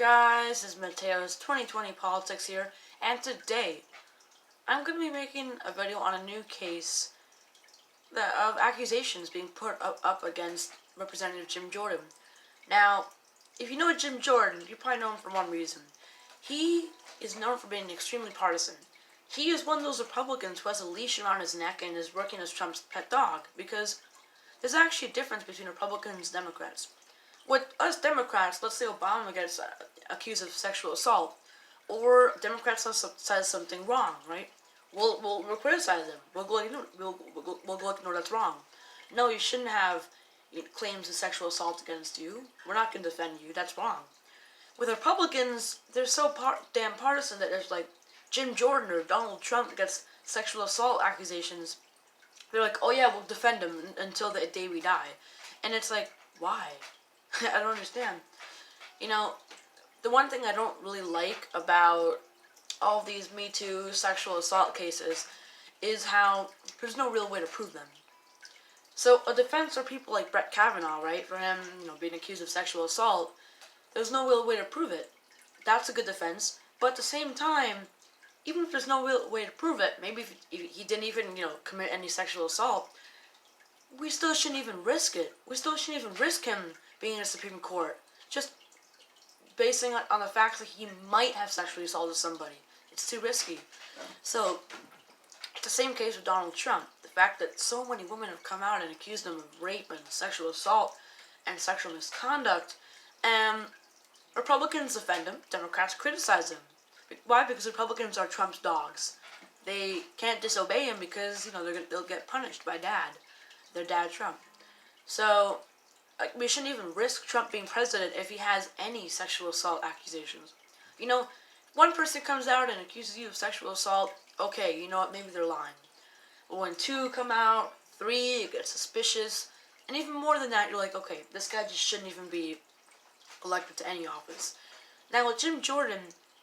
guys? This is Mateo's 2020 Politics here, and today I'm going to be making a video on a new case of accusations being put up against Representative Jim Jordan. Now, if you know Jim Jordan, you probably know him for one reason. He is known for being extremely partisan. He is one of those Republicans who has a leash around his neck and is working as Trump's pet dog, because there's actually a difference between Republicans and Democrats. With us Democrats, let's say Obama gets accused of sexual assault, or Democrats says something wrong, right? We'll criticize him. We'll go ignore that's wrong. No, you shouldn't have claims of sexual assault against you. We're not going to defend you. That's wrong. With Republicans, they're so damn partisan that there's like Jim Jordan or Donald Trump gets sexual assault accusations. They're like, oh yeah, we'll defend him until the day we die. And it's like, why? I don't understand. You know, the one thing I don't really like about all these Me Too sexual assault cases is how there's no real way to prove them. So a defense for people like Brett Kavanaugh, right, for him, being accused of sexual assault, there's no real way to prove it. That's a good defense. But at the same time, even if there's no real way to prove it, maybe if he didn't even, commit any sexual assault, we still shouldn't even risk it. We still shouldn't even risk him being in the Supreme Court, just basing it on the fact that he might have sexually assaulted somebody. It's too risky. So, it's the same case with Donald Trump. The fact that so many women have come out and accused him of rape and sexual assault and sexual misconduct, and Republicans defend him, Democrats criticize him. Why? Because Republicans are Trump's dogs. They can't disobey him because, they'll get punished by their dad Trump. So, we shouldn't even risk Trump being president if he has any sexual assault accusations. One person comes out and accuses you of sexual assault, okay, you know what, maybe they're lying. But when 2 come out, 3, you get suspicious, and even more than that, you're like, okay, this guy just shouldn't even be elected to any office. Now, with Jim Jordan,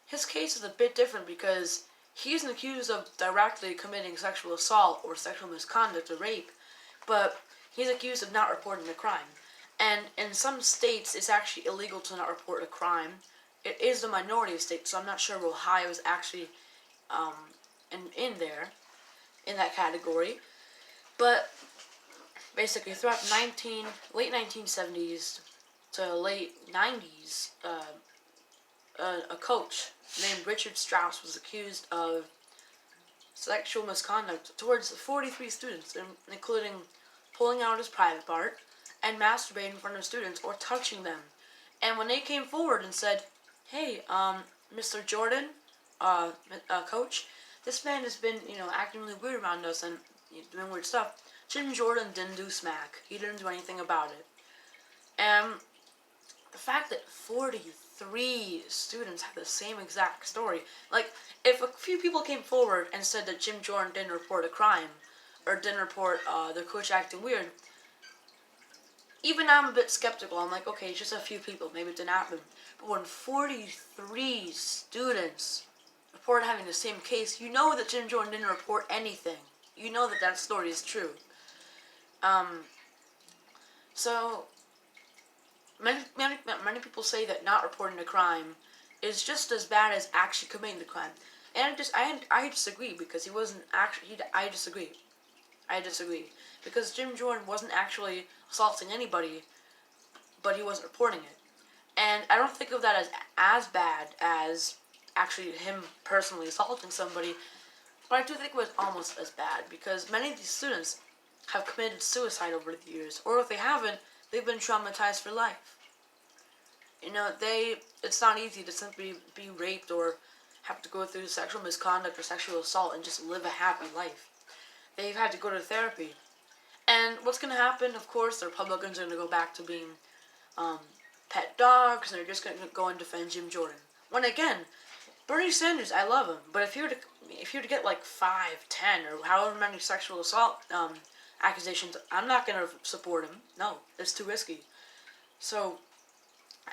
his case is a bit different because he isn't accused of directly committing sexual assault or sexual misconduct or rape, but he's accused of not reporting the crime. And in some states, it's actually illegal to not report a crime. It is the minority of states, so I'm not sure Ohio is actually in that category. But basically, throughout late 1970s to late 90s, a coach named Richard Strauss was accused of sexual misconduct towards 43 students, including pulling out his private part and masturbating in front of students or touching them. And when they came forward and said, hey, Mr. Jordan, coach, this man has been, acting really weird around us and doing weird stuff, Jim Jordan didn't do smack. He didn't do anything about it. And the fact that 43 students have the same exact story, like, if a few people came forward and said that Jim Jordan didn't report a crime, or didn't report their coach acting weird, even I'm a bit skeptical. I'm like, okay, just a few people, maybe it didn't happen. But when 43 students report having the same case, you know that Jim Jordan didn't report anything. You know that story is true. So, many people say that not reporting a crime is just as bad as actually committing the crime. And I disagree, because he wasn't actually, I disagree. Because Jim Jordan wasn't actually assaulting anybody, but he wasn't reporting it. And I don't think of that as bad as actually him personally assaulting somebody, but I do think it was almost as bad, because many of these students have committed suicide over the years, or if they haven't, they've been traumatized for life. It's not easy to simply be raped or have to go through sexual misconduct or sexual assault and just live a happy life. They've had to go to therapy. And what's going to happen, of course, the Republicans are going to go back to being pet dogs, and they're just going to go and defend Jim Jordan. When again, Bernie Sanders, I love him, but if you were to get like 5, 10, or however many sexual assault accusations, I'm not going to support him. No, it's too risky. So,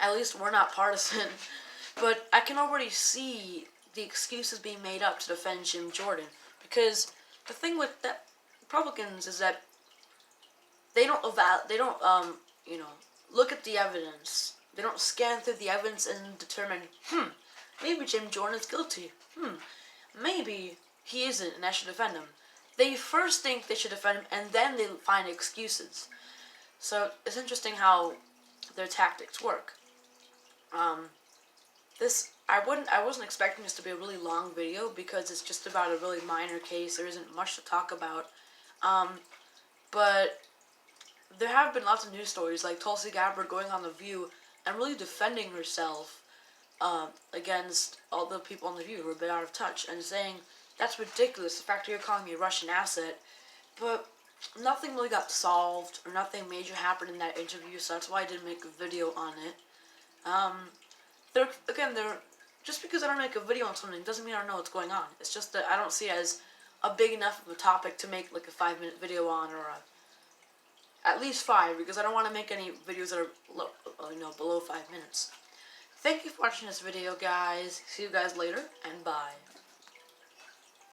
at least we're not partisan. But I can already see the excuses being made up to defend Jim Jordan, because the thing with the Republicans is that they don't look at the evidence They don't scan through the evidence and determine, maybe Jim Jordan is guilty. Maybe he isn't and I should defend him. They first think they should defend him and then they find excuses. So it's interesting how their tactics work. I wasn't expecting this to be a really long video because it's just about a really minor case. There isn't much to talk about. But there have been lots of news stories like Tulsi Gabbard going on The View and really defending herself against all the people on The View who are a bit out of touch and saying, that's ridiculous, the fact that you're calling me a Russian asset. But nothing really got solved or nothing major happened in that interview, so that's why I didn't make a video on it. Just because I don't make a video on something doesn't mean I don't know what's going on. It's just that I don't see it as a big enough of a topic to make like a 5-minute video on, or at least 5, because I don't want to make any videos that are below 5 minutes. Thank you for watching this video, guys. See you guys later, and bye.